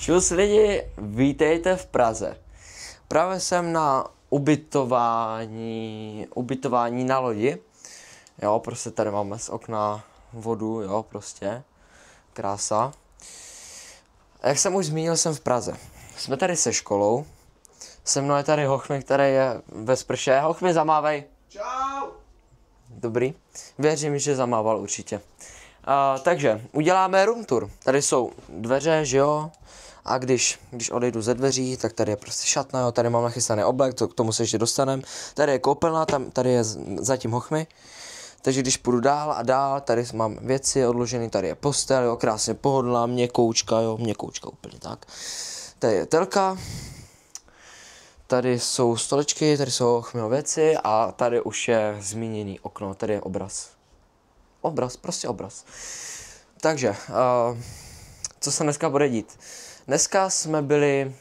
Čus lidi, vítejte v Praze. Právě jsem na ubytování na lodi. Jo, prostě tady máme z okna vodu, jo, prostě. Krása. Jak jsem už zmínil, jsem v Praze. Jsme tady se školou. Se mnou je tady Hochmi, který je ve sprše. Hochmi, zamávej. Čau! Dobrý. Věřím, že zamával určitě. Takže uděláme room tour. Tady jsou dveře, že jo? A když odejdu ze dveří, tak tady je prostě šatna, jo? Tady mám nachystaný oblek, k tomu se ještě dostaneme. Tady je koupelna, tady je zatím Hochmi. Takže když půjdu dál a dál, tady mám věci odložené, tady je postel, jo? Krásně pohodlná, měkoučka, jo? Měkoučka úplně tak. Tady je telka. Tady jsou stolečky, tady jsou Hochmiho věci a tady už je zmíněný okno, tady je obraz. Obraz, prostě obraz. Takže, co se dneska bude dít? Dneska jsme byli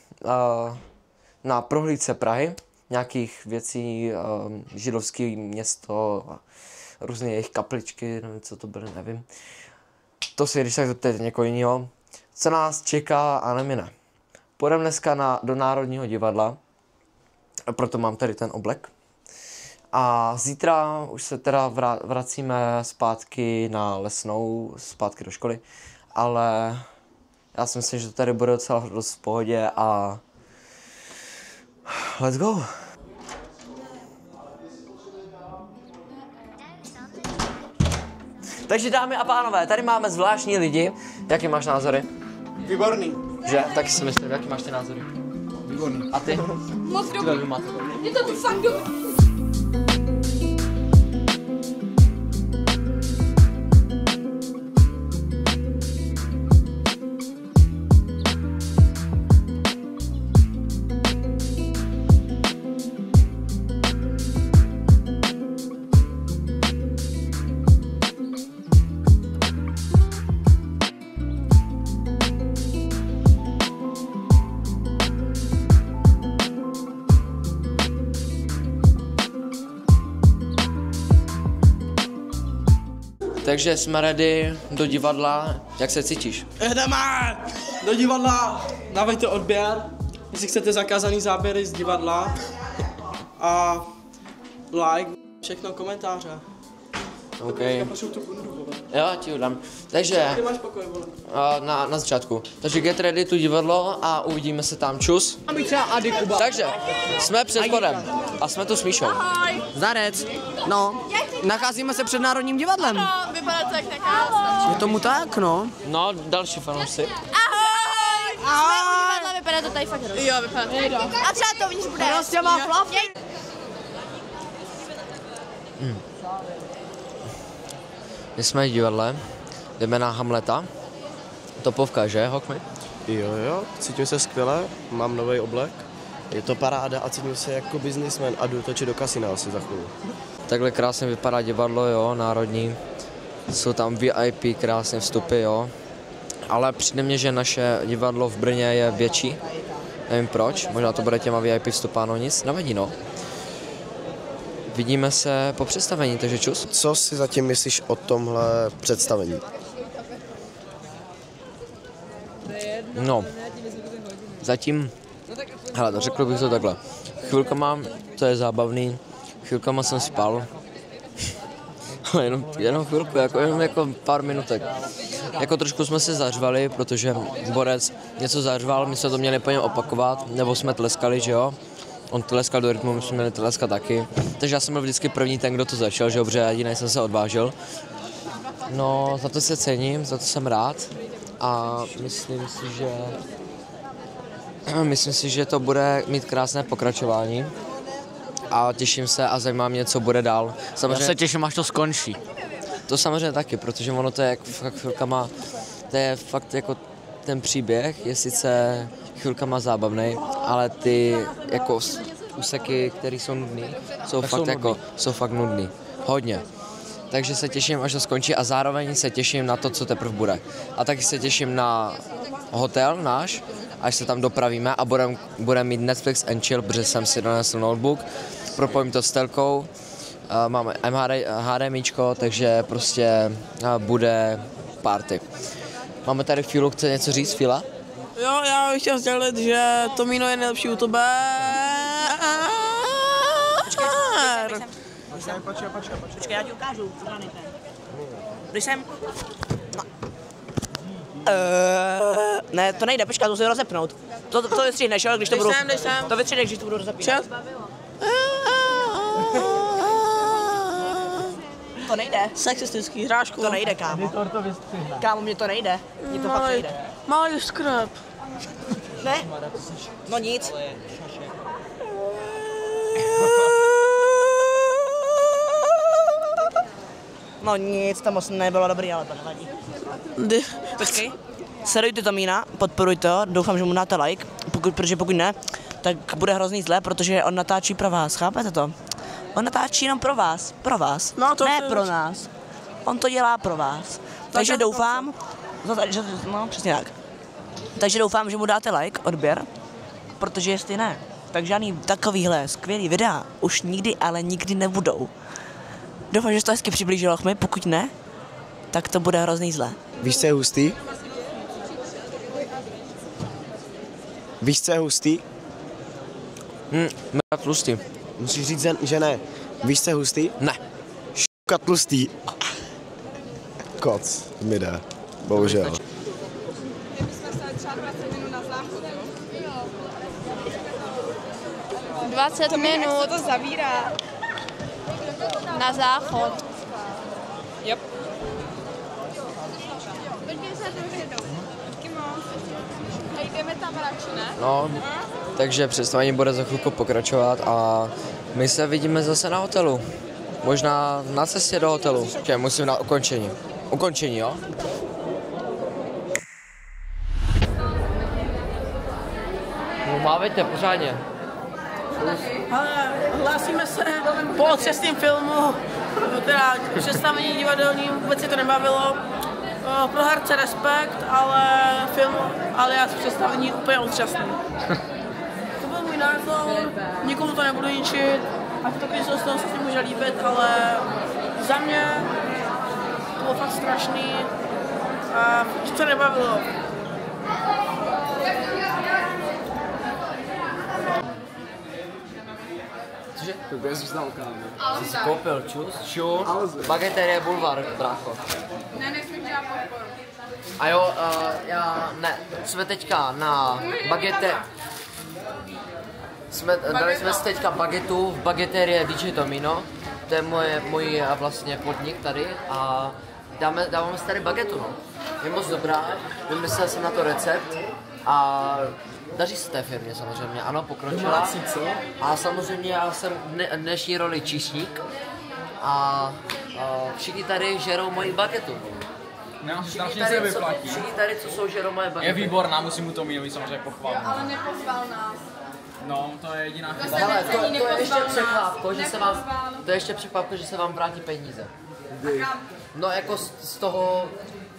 na prohlídce Prahy, nějakých věcí, židovské město, různé jejich kapličky, nevím, co to byly, nevím. To si když tak zeptejte někoho jiného. Co nás čeká a nemine. Půjdeme dneska do Národního divadla, proto mám tady ten oblek. A zítra už se teda vracíme zpátky na Lesnou, zpátky do školy, ale já si myslím, že to tady bude docela dost v pohodě a let's go! Takže dámy a pánové, tady máme zvláštní lidi. Jaký máš názory? Výborný. Že? Taky si myslím, jaký máš ty názory? Výborný. A ty? Moc dobrý. Je to fakt dobrý. Takže jsme ready do divadla. Jak se cítíš? Jdeme do divadla, dávejte odběr, jestli chcete zakázaný záběry z divadla a like, všechno komentáře. OK. Já pošlu tu bundu, vole. Jo, ti ho dám. Takže Ty máš pokoj, vole. na začátku. Takže get ready to divadlo a uvidíme se tam. Čus. Takže jsme před vchodem a jsme tu s Míšou. Zarec. No, nacházíme se před Národním divadlem. No, vypadá to jak nějaká. Je tomu tak, no. No, další fanoušci. Ahoj! Jsme u divadla, vypadá to tady fakt hrozně. Jo, vypadá to tady. A třeba to vníž bude. Prostě má flavky. My jsme v divadle, jdeme na Hamleta. Topovka, že, Hochmi? Jo, cítím se skvěle, mám nový oblek, je to paráda a cítím se jako businessman a jdu točit do kasina asi za chvíli. Takhle krásně vypadá divadlo, jo, národní. Jsou tam VIP, krásné vstupy, jo. Ale přijde mně, že naše divadlo v Brně je větší. Nevím proč, možná to bude těma VIP vstupáno, nic, nevadí, no. Vidíme se po představení, takže čus. Co si zatím myslíš o tomhle představení? No, zatím, hele, řekl bych to takhle. Chvilkama, to je zábavný, chvilkama jsem spal. jenom chvilku, jenom jako pár minutek. Jako trošku jsme se zařvali, protože borec něco zařval, my jsme to měli po něm opakovat, nebo jsme tleskali, že jo. On tleskal do rytmu, my jsme měli tleskat taky. Takže já jsem byl vždycky první ten, kdo to začal, že jo, protože jediný jsem se odvážil. No, za to se cením, za to jsem rád. A myslím si, že to bude mít krásné pokračování. A těším se a zajímá mě, co bude dál. Já se těším, až to skončí. To samozřejmě taky, protože ono to je jak chvilkama, to je fakt jako ten příběh je sice chvilkama zábavný, ale ty jako úseky, které jsou nudný, jsou fakt nudný. Hodně. Takže se těším, až to skončí a zároveň se těším na to, co teprve bude. A taky se těším na hotel náš, až se tam dopravíme a budeme mít Netflix and chill, protože jsem si donesl notebook, propojím to s telkou, máme HDMIčko, takže prostě bude party. Máme tady Filu, chce něco říct, Fila? Jo, já bych chtěl sdělit, že Tomino je nejlepší youtuber. Počkej, já ti ukážu. Když jsem... Ne, to nejde, počkej, to musím rozepnout. To vystříhneš, jo, když to budu... To vystříhneš, když to budu rozepínat. To nejde. Sexistický hrášku. To nejde, kámo. Kámo, mně to nejde. Mně to fakt nejde. Malý skrap. Ne? No nic. No nic, to moc nebylo dobrý, ale to nevadí. Počkej. Sledujte Tomína, podporujte ho, doufám, že mu dáte like, protože pokud ne, tak bude hrozný zle, protože on natáčí pro vás, chápete to? On natáčí jenom pro vás, No, to ne pro nás. On to dělá pro vás. Takže doufám, no přesně tak. Takže doufám, že mu dáte like, odběr, protože jestli ne, tak žádný takovýhle skvělý videa už nikdy, ale nikdy nebudou. Doufám, že jsi to hezky přiblížil, Ochmy, pokud ne, tak to bude hrozný zle. Víš, co je hustý? Víš, co je hustý? Mega tlustý. Musíš říct, že ne. Víš, co je hustý? Ne. Šuka tlustý. Koc mi jde. Bohužel. 20 minut. To zavírá. Na záchod. Yep. Jdeme tam radši, ne? No, takže představení bude za chvilku pokračovat a my se vidíme zase na hotelu. Možná na cestě do hotelu. Musím na ukončení. Ukončení, jo? No, mávejte pořádně. Hlásíme se po cestním filmu, teda představení divadelní, vůbec si to nebavilo. Pro herce respekt, ale film alias představení úplně otřesný. To byl můj názor, nikomu to nebudu ničit, a to taky z toho se si může líbit, ale za mě to bylo fakt strašný a už to nebavilo. Cože? To bude zůstal kámo. Jsi si koupil čus, Bageterie Bulvar, brácho. Ne, nesmím dělat podporu. A jo, jsme teďka na bagete... Dali jsme si teďka bagetu v Bageterie DJ Tomino. To je můj vlastně podnik tady a dáváme si tady bagetu, no. Je moc dobrá, vymyslel jsem na to recept a daří se té firmě samozřejmě, ano, pokročila. A samozřejmě já jsem dnešní roli číšník a všichni tady žerou moji bagetu. Všichni tady, co jsou, žerou moje bagety. Je výborná, musím mu to Tominovi samozřejmě pochválit. Ale nepozval nás. No, to je jediná chyba. Hele, to je ještě překvapko, že se vám vrátí peníze. No, jako z toho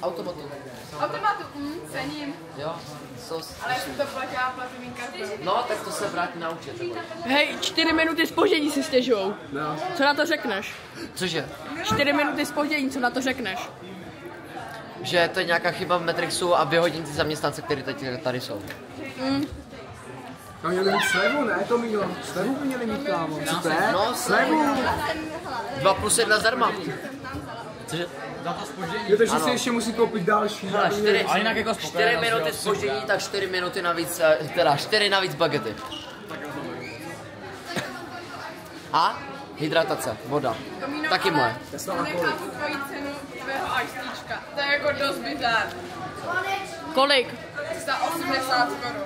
automatu. Automatu, cením. Jo, ale já jsem to platila platovým kartou. No, tak to se vrátí na účet. Hej, 4 minuty zpoždění si stěžujou. No. Co na to řekneš? Cože? 4 minuty zpoždění, co na to řekneš? Že to je nějaká chyba v Matrixu a vyhodím ty zaměstnance, kteří tady jsou. No měli mít slevu, ne Tomino? Slevu by měli mít, kámo. Co to je? No, slevu. 2+1 zdarma. Cože? Jo, takže si ještě musí koupit další. Hele, 4 jako minuty zpoždění, tak 4 minuty navíc, teda 4 navíc bagety. A? Hydratace, voda. Taky moje. Nechápu tvoji cenu tvého ajstíčka. To je jako dost bizár. Kolik? Za 80 korun.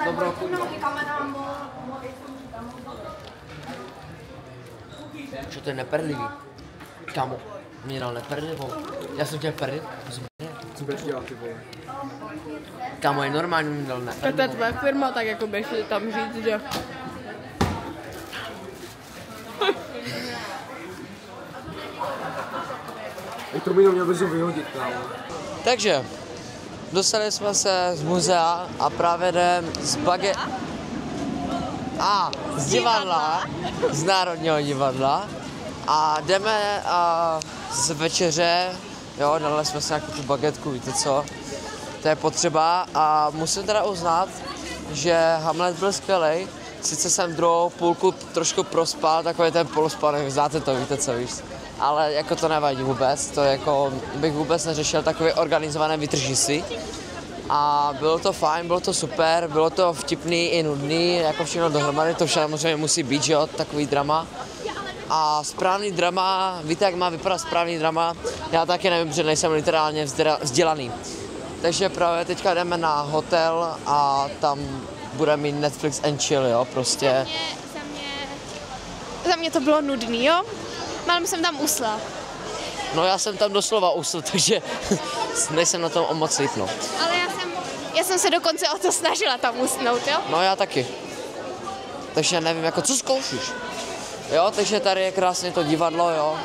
Dobrou chuť. Že to je neperlivý. Kámo, mě dal neperlivou. Já jsem chtěl perlit. Co budeš dělat, ty vole? Kámo, je normální, mě dal To je neperlivou. tvoje firma, tak jako bych si tam říct, že... Tomino měl bys ho vyhodit, kámo. Takže, dostali jsme se z muzea a právě jdem z z divadla, z Národního divadla a jdeme z večeře, jo, dali jsme si nějakou tu bagetku, víte co, To je potřeba a musím teda uznat, že Hamlet byl skvělej. Sice jsem druhou půlku trošku prospal, takový ten polospanek, znáte to, víte co, víš. Ale jako to nevadí vůbec, to jako bych vůbec neřešil takové organizované vytržisy. A bylo to fajn, bylo to super, bylo to vtipný i nudný, jako všechno dohromady, to samozřejmě musí být, že jo, takový drama. A správný drama, víte, jak má vypadat správný drama? Já taky nevím, protože nejsem literálně vzdělaný. Takže právě teďka jdeme na hotel a tam bude mít Netflix and chill, jo, prostě. Za mě to bylo nudný, jo? Málem jsem tam usla. No já jsem tam doslova usl, takže nejsem na tom o moc líp, no. Ale já jsem se dokonce o to snažila tam usnout, jo? No já taky. Takže nevím, jako co zkoušíš? Jo, takže tady je krásně to divadlo, jo.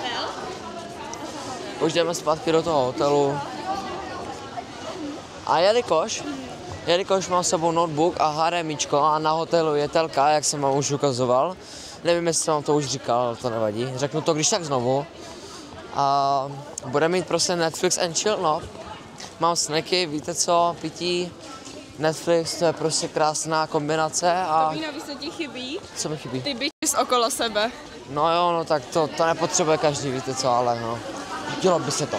Už jdeme zpátky do toho hotelu. A jelikož mám s sebou notebook a HDMIčko a na hotelu je telka, jak jsem vám už ukazoval. Nevím, jestli jsem vám to už říkal, ale to nevadí. Řeknu to když tak znovu. A bude mít prostě Netflix and chill, no. Mám snacky, víte co, pití, Netflix, to je prostě krásná kombinace a... Vínovi se ti chybí? Co mi chybí? Ty bitches okolo sebe. No jo, no tak to nepotřebuje každý, víte co, ale no. Dělo by se to.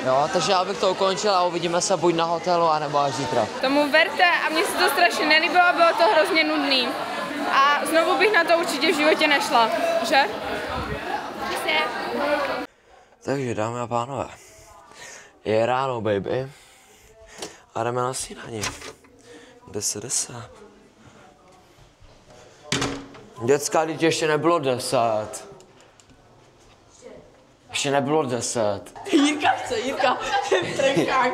Jo, takže já bych to ukončil a uvidíme se buď na hotelu, anebo až zítra. Tomu verte a mně se to strašně nelíbilo a bylo to hrozně nudný. A znovu bych na to určitě v životě nešla, že? Takže dámy a pánové, je ráno, baby. A jdeme na snídani. 10. Děcka, teď ještě nebylo 10. Ještě nebylo 10. Jirka chce, Jirka. Trechák.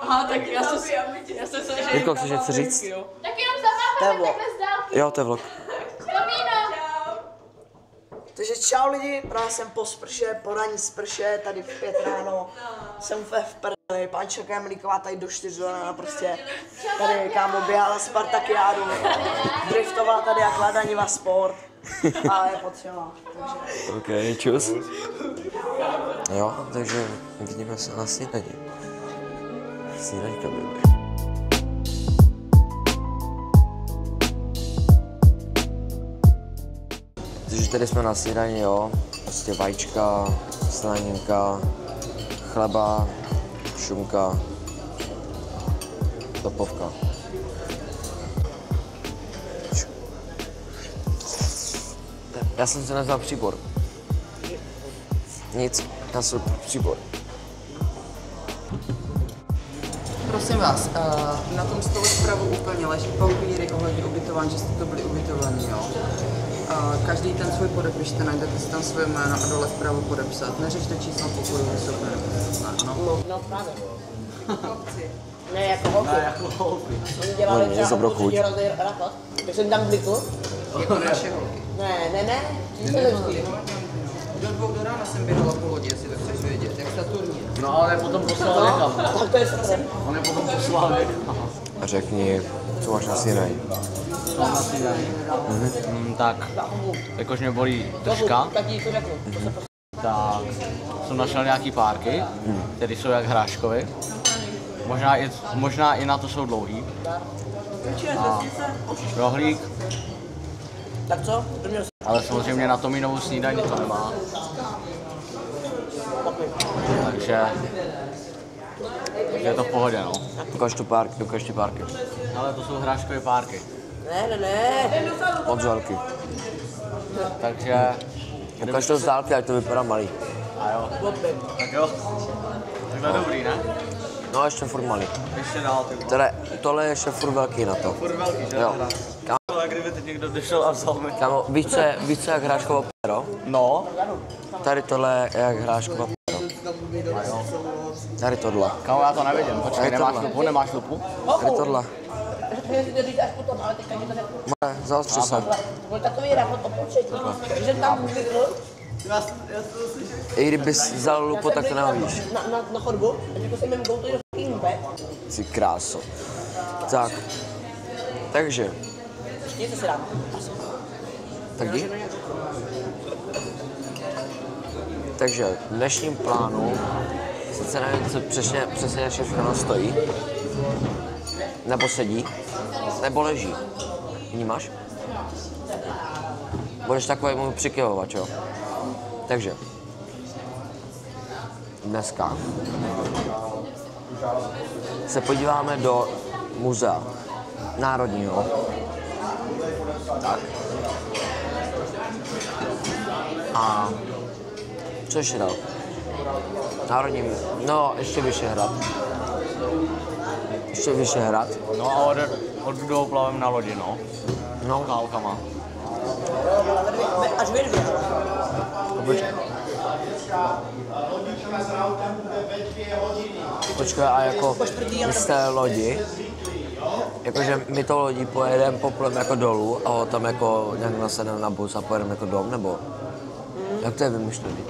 Aha, tak já jsem se Jirko, chceš něco říct? Tak jenom zamáváme takhle z dálky. Jo, to je vlog. Takže čau lidi, právě jsem po sprše, po ranní sprše, tady v 5 ráno, jsem v prdeli, Pančelka Jemlíková tady do 4 rána prostě, tady kámo běhala Spartakiádu, driftovala tady jak Ladaňiva Sport a je potřeba, takže... OK, čus. Jo, takže vidíme se na snídani. Snídaňka, baby. Takže tady jsme na snídani, jo, prostě vajíčka, slaninka, chleba, šunka, topovka. Já jsem si nevzal příbor. Nic, já jsem příbor. Prosím vás, na tom stole vpravo úplně leží papíry ohledně ubytování, že jste to byli ubytovaní, jo? Každý ten svůj podepište, najdete si tam své jméno a dole vpravo podepsat. Neřešte číslo pokoju, vysoké nebo No právě. Ne jako holky. Ne jako holky. Oni dělali no, třeba hrozný rapat, tak jsem tam klikl. jako naše holky. Ne, nic se nevždy. Do 2 do rána jsem běhala po lodi, jestli to chceš vědět, jak Saturní. No ale potom poslal někam. Tak to je super. On je potom poslal někam. A řekni, co máš na snídani? Na snídani? Tak, jakož mě bolí držka, Tak jí to řeknu. tak jsem našel nějaký párky, které jsou jak hráškovy. Možná i na to jsou dlouhý. A rohlík. Tak co? Ale samozřejmě na Tomínovu snídani to nemá. Takže je to v pohodě, no. Ukaž ty párky. Ale to jsou hráškové párky. Ne. Moc velký. Takže... Ukaž to z dálky, ať to vypadá malý. A jo. Tak jo. Takhle dobrý, ne? No ještě furt malý. Ještě dál, ty vole. Tohle je ještě furt velký na to. Furt velký, že? Jo. Ale kdyby teď někdo došel a vzal mi. Kámo, víš co jak hráškovo péro? No. Tady tohle je jak hráškovo péro. Tady tohle. Kámo, já to nevidím. Počkej, Tady nemáš tohle. lupu, nemáš lupu? Tady tohle. Můžeš si to říct až potom, ale teďka mi to řeknu. Moje, zaostři se. Byl takový rapot o potřetí, že tam klikl I kdybys vzal lupu, tak to neuvidíš. na chodbu a řekl jsem jim go to your fucking bed. Jsi kráso. Tak. Takže. Ještě si dám. Tak jdi. Takže v dnešním plánu Sice nevím, co přesně všechno stojí, nebo sedí, nebo leží. Vnímáš? Budeš takový můj přikyvovač, jo? Takže dneska se podíváme do muzea národního. Tak. A co ještě dál? Národní, no ještě Vyšehrad. Ještě Vyšehrad. No a odjdou plavem na lodi, no. No. Kálkama. Až vy dvě. Počkej, a jako z té lodi, jakože my to lodí pojedeme, poplujeme jako dolů a tam jako nějak nasedeme na bus a pojedeme jako dom, nebo? Jak to je vymyšlený?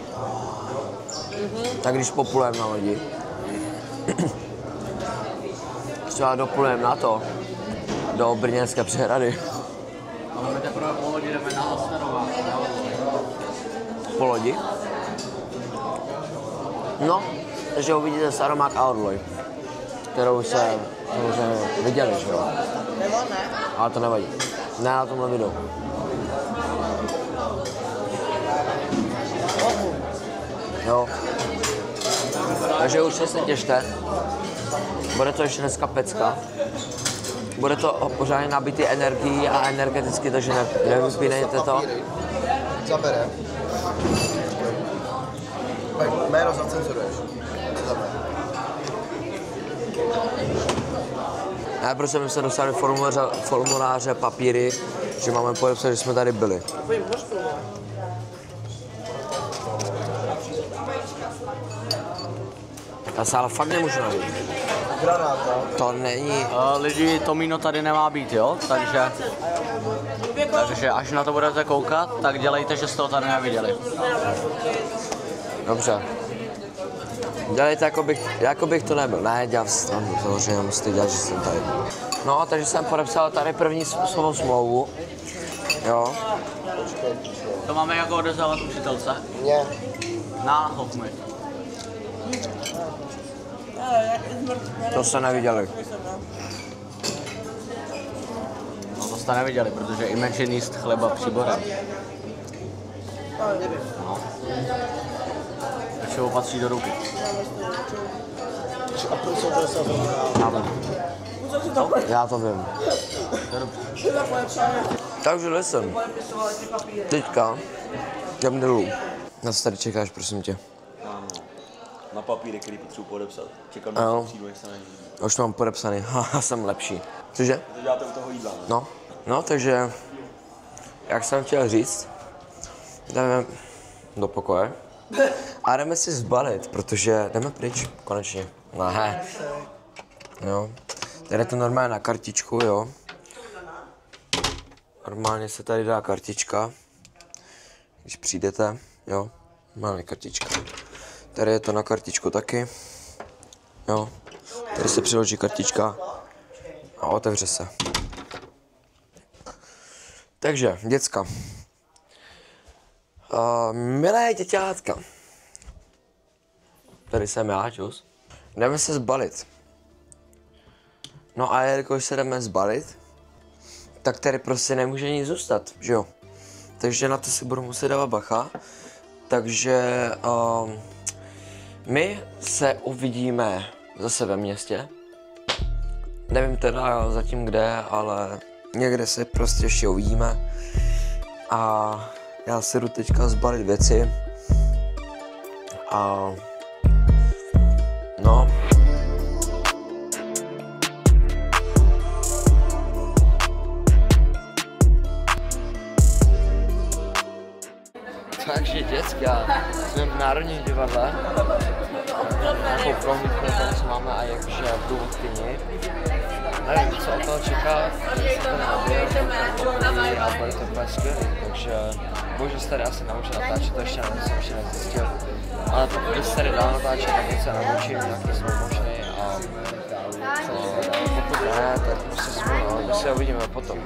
Tak když poplujeme na lodi, třeba doplujeme na to, do Brněnské přehrady. Ale my teprve po lodi jdeme na Hlasnerová. Po lodi? No, takže uvidíte Staromák a Orloj, kterou se samozřejmě viděli, že jo? Ale to nevadí. Ne na tomhle videu. Jo. Takže už se těšte. Bude to ještě dneska pecka. Bude to pořádně nabitý energií a energeticky, takže nevypínejte to. Zabere. Jméno zacenzuruješ. Ne, protože jsme se dostali formuláře, papíry, že máme podepsat, že jsme tady byli. Já se ale fakt nemůžu najít. To není. Lidi, Tomino tady nemá být, jo? Takže až na to budete koukat, tak dělejte, že jste to tady neviděli. Dobře. Dělejte, jako bych to nebyl. Ne, dělám si tam, samozřejmě musíte dělat, že jsem tady. No, takže jsem podepsal tady první svou smlouvu. Jo. To máme jako odezdávat učitelce? Ne. Na Hochmy. To jste neviděli. No to jste neviděli, protože Imagine jíst chleba přiborem. No. Většinou patří do ruky. Já to vím. Takže listen. Teďka jdem dolů. Na co tady čekáš, prosím tě? Na papíry, který potřebuji podepsat. Čekám, že přijdu, jak se neví. Už mám podepsaný, haha, jsem lepší. Cože? To děláte u toho jídla, ne? No, takže, jak jsem chtěl říct, jdeme do pokoje a jdeme si zbalit, protože jdeme pryč, konečně. Ne. Jo, tady je to normálně na kartičku, jo. Normálně se tady dá kartička, když přijdete, jo, normálně kartička. Tady je to na kartičku taky, jo. Tady se přiloží kartička a otevře se. Takže, děcka. Milé děťátka. Tady jsem já, čus. Jdeme se zbalit. No a jelikož se jdeme zbalit, tak tady prostě nemůže nic zůstat, že jo? Takže na to si budu muset dávat bacha. Takže my se uvidíme zase ve městě. Nevím teda zatím kde, ale někde se prostě ještě uvidíme. A já si jdu teďka zbalit věci. A no. Takže děcka, jsme v Národním divadle. Nějakou prohlídku tam, co máme a jakože v Důvodkyni. Nevím, co od toho čekat, a bude to úplně skvělý, takže bohužel se tady asi naučit natáčet, to ještě jsem ještě nezjistil. Ale pokud se tady dá natáčet, tak se naučím nějaký slow motiony a pokud ne, tak prostě smůl, my se uvidíme potom.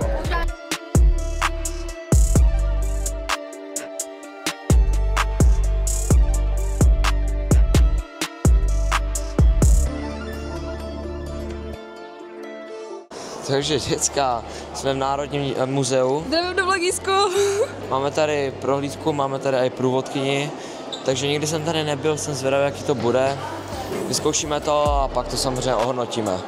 Takže děcka, jsme v Národním muzeu. Jdeme do vlogísku. Máme tady prohlídku, máme tady i průvodkyni, takže nikdy jsem tady nebyl, jsem zvědavý, jaký to bude. Vyzkoušíme to a pak to samozřejmě ohodnotíme.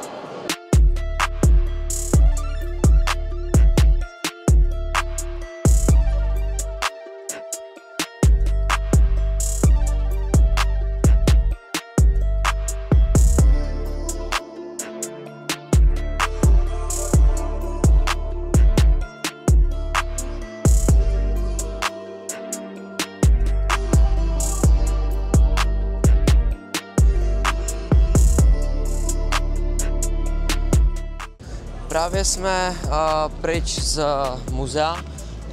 Právě jsme pryč z muzea,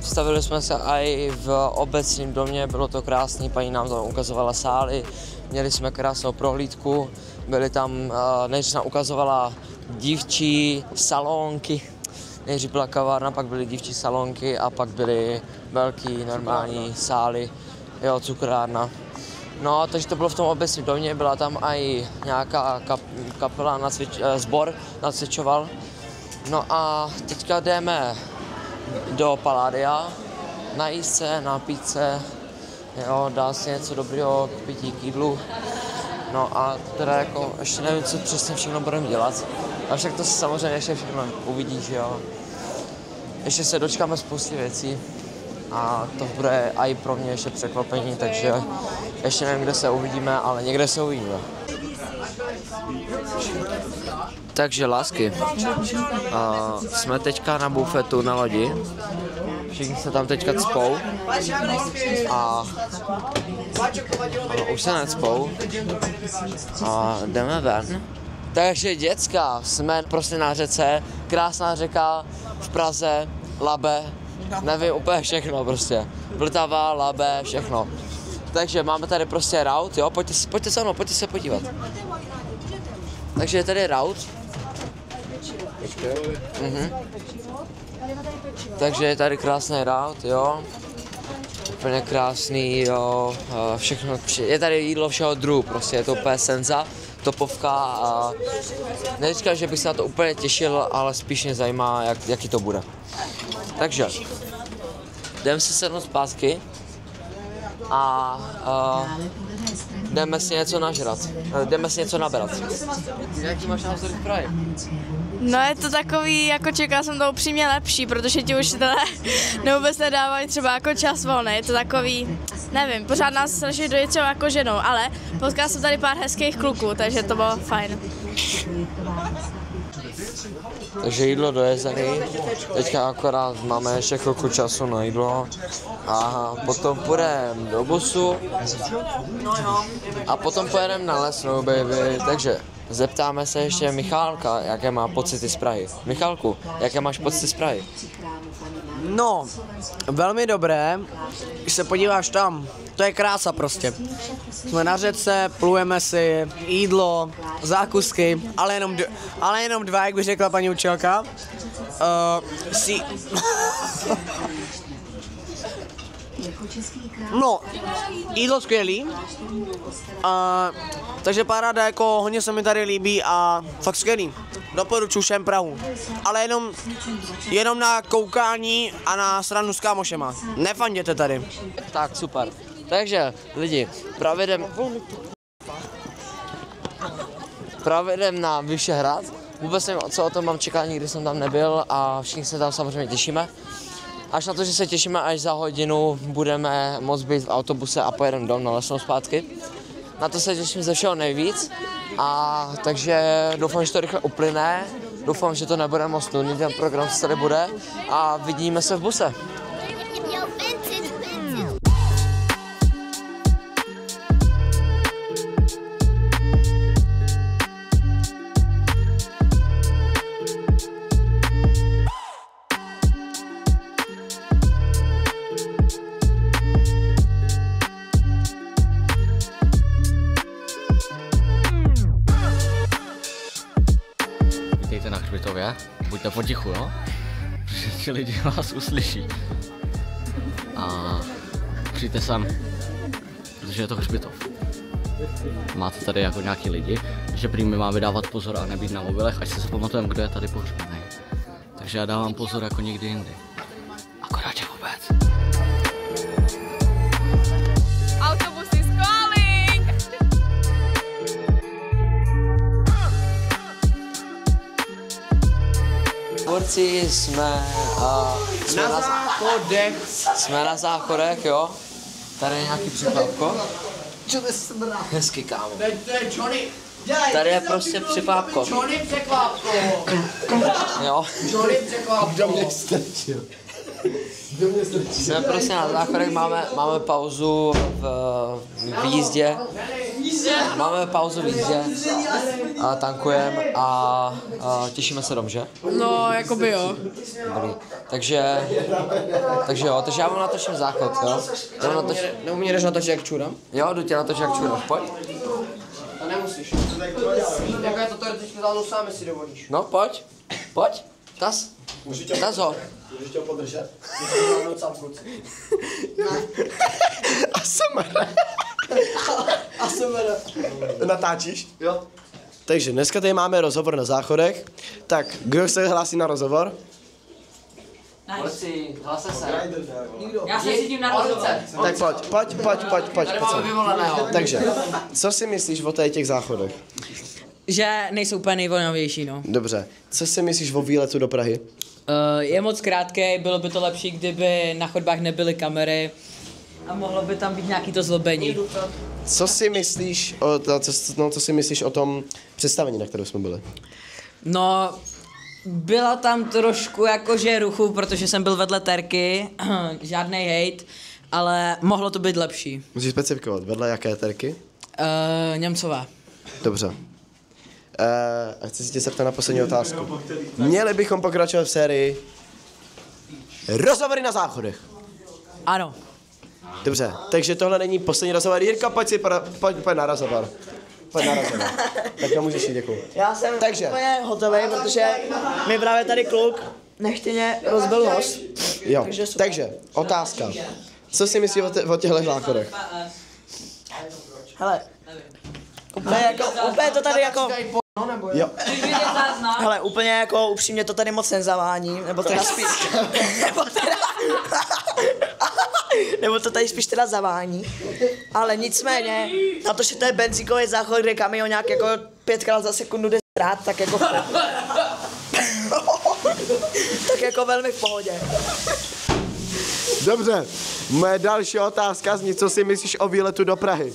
stavili jsme se i v obecním domě, bylo to krásný, paní nám tam ukazovala sály, měli jsme krásnou prohlídku, byly tam, než nám ukazovala dívčí salonky, nejdřív byla kavárna, pak byly dívčí salonky a pak byly velký normální sály, jo, cukrárna. No, takže to bylo v tom obecním domě, byla tam i nějaká kapela, sbor nacvičoval. No a teďka jdeme do Palladia, najít se, napít se, jo, dá si něco dobrého k pití, k jídlu. No a teda jako ještě nevím, co přesně všechno budeme dělat. A však to samozřejmě ještě všechno uvidíš, jo. Ještě se dočkáme spousty věcí a to bude i pro mě ještě překvapení, takže ještě nevím, kde se uvidíme, ale někde se uvidíme. Takže lásky, jsme teďka na bufetu na lodi, všichni se tam teďka cpou a už se necpou a jdeme ven. Takže děcka, jsme prostě na řece, krásná řeka v Praze, Labe, nevím úplně všechno prostě, Vltava, Labe, všechno. Takže máme tady prostě raut, jo, pojďte se mnou, pojďte se podívat. Takže je tady raut. Takže je tady krásný raut, jo. Úplně krásný, jo. Všechno, je tady jídlo všeho druhu, prostě je to úplně senza, topovka a neříkám, že bych se na to úplně těšil, ale spíš mě zajímá, jaký to bude. Takže jdeme si sednout zpátky a jdeme si něco nažrat, jdeme si něco nabrat. Jaký máš názory v Praze? No je to takový, jako čekala jsem to upřímně lepší, protože ti učitelé vůbec nedávají třeba jako čas volný, je to takový, nevím, pořád nás snaží dojít třeba jako ženou, ale potkala jsem tady pár hezkých kluků, takže to bylo fajn. Takže jídlo dojezený, teďka akorát máme ještě chvilku času na jídlo a potom půjdeme do busu a potom pojedeme na Lesnou baby, takže zeptáme se ještě Michálka, jaké má pocity z Prahy. Michálku, jaké máš pocity z Prahy? No, velmi dobré, když se podíváš tam, to je krása prostě. Jsme na řece, plujeme si, jídlo, zákusky, ale jenom dva, jak by řekla paní učitelka. No, jídlo skvělý, takže paráda, jako hodně se mi tady líbí a fakt skvělý. Doporučuji všem Prahu, ale jenom na koukání a na srandu s kámošema. Nefanděte tady. Tak, super. Takže, lidi, právě jdem na Vyšehrad. Vůbec nevím, co o tom mám čekat, nikdy jsem tam nebyl a všichni se tam samozřejmě těšíme. Až na to, že se těšíme, až za hodinu budeme moct být v autobuse a pojedeme dom na Lesnou zpátky. Na to se těším ze všeho nejvíc a takže doufám, že to rychle uplyne. Doufám, že to nebude moc nudný, ten program, co tady bude a vidíme se v buse. Vítejte na hřbitově, buďte potichu, jo? Protože ti lidi vás uslyší. A přijďte sem, protože je to hřbitov. Máte tady jako nějaký lidi, že prý mi máme dávat pozor a nebýt na mobilech, až se pamatujeme, kdo je tady pohřbený. Takže já dávám pozor jako nikdy jindy. Akorát že vůbec. Autobus is calling! Borci, jsme na záchodech, jo. Tady je nějaký překvapko. Hezky, kámo. Tady je prostě překvapko. Jo. Kdo mě strčil? Jsme prostě na záchodech, máme pauzu v jízdě. Máme pauzu v jízdě a tankujeme a těšíme se dom, že? No, jakoby jo. Dobrý. Takže jo, takže já vám natočím záchod, jo? Neumíš natočit jak čurám? Jo, jdu tě natočit jak čurám, pojď. To nemusíš. Jako je to teoreticky zvládnu sám, jestli dovolíš. No, pojď, tas ho. Můžeš tě ho podržet? ASMR. Natáčíš? Jo. Takže dneska tady máme rozhovor na záchodech. Tak, kdo se hlásí na rozhovor? Borci, hlásí se. Já se cítím na rozhovor. Tak pojď. Takže, co si myslíš o těch záchodech? Že nejsou úplně nejvolnější, no. Dobře, co si myslíš o výletu do Prahy? Je moc krátký, bylo by to lepší, kdyby na chodbách nebyly kamery a mohlo by tam být nějaký to zlobení. Co si myslíš o tom představení, na kterém jsme byli? No, byla tam trošku jakože ruchu, protože jsem byl vedle Terky, žádnej hejt, ale mohlo to být lepší. Musíš specifikovat, vedle jaké Terky? Němcová. Dobře. A chci se tě zeptat na poslední otázku. Měli bychom pokračovat v sérii rozhovory na záchodech. Ano. Dobře, takže tohle není poslední rozhovor. Jirko, pojď na rozhovor. Tak to můžeš jít, děkuji. Já jsem úplně hotový, protože mi právě tady kluk nechtěně rozbil nos. Jo, takže otázka. Co si myslíš o těchto záchodech? Hele, úplně to tady jako... Jo. Hele, úplně jako upřímně to tady moc nezavání, nebo to tady spíš teda zavání, ale nicméně, na to, že to je benzínkový záchod, kde kamion nějak jako 5krát za sekundu jde ztrát, tak jako tak jako velmi v pohodě. Dobře, moje další otázka zní, co si myslíš o výletu do Prahy?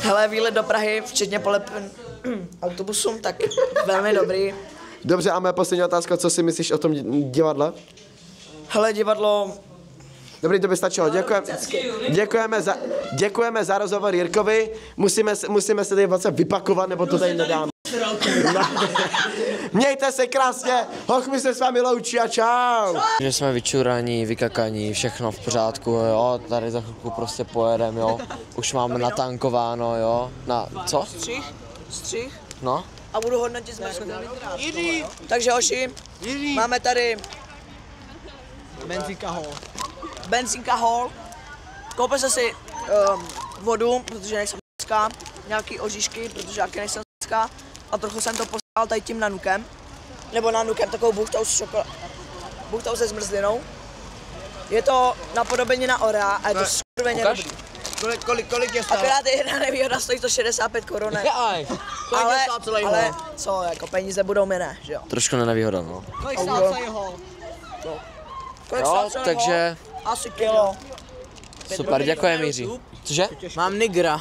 Hele, výlet do Prahy, včetně polepen autobusům, tak velmi dobrý. Dobře, a moje poslední otázka, co si myslíš o tom divadle? Hele, divadlo... Dobrý, to by stačilo. Děkujeme za rozhovor Jirkovi. Musíme se tady vlastně vypakovat, nebo to tady nedáme. Mějte se krásně, hochmi se s vámi loučí a čau. Že jsme vyčuraní, vykakaní, všechno v pořádku, jo, tady za chvilku prostě pojedem, jo. Už máme natankováno, jo. Co? Střih. No. A budu hodnotit zmrzku. Takže hoši, máme tady Benzínka Hall. Koupil jsem si vodu, protože nejsem dneska, nějaký oříšky, protože jaký nejsem dneska, a trochu jsem to poslal tady tím nanukem. Nebo nanukem, takovou buchtou se zmrzlinou. Je to napodobenina Orea a je to skurveně dobrý. Kolik je stál? Akorát je jedna nevýhoda, stojí to 65 korun. Ale co, jako peníze budou mi ne, že jo? Trošku nevýhoda, no. Kolik stál celý hol? Jo, takže... Asi kilo. Super, děkujem Míří. Cože? Mám nigra.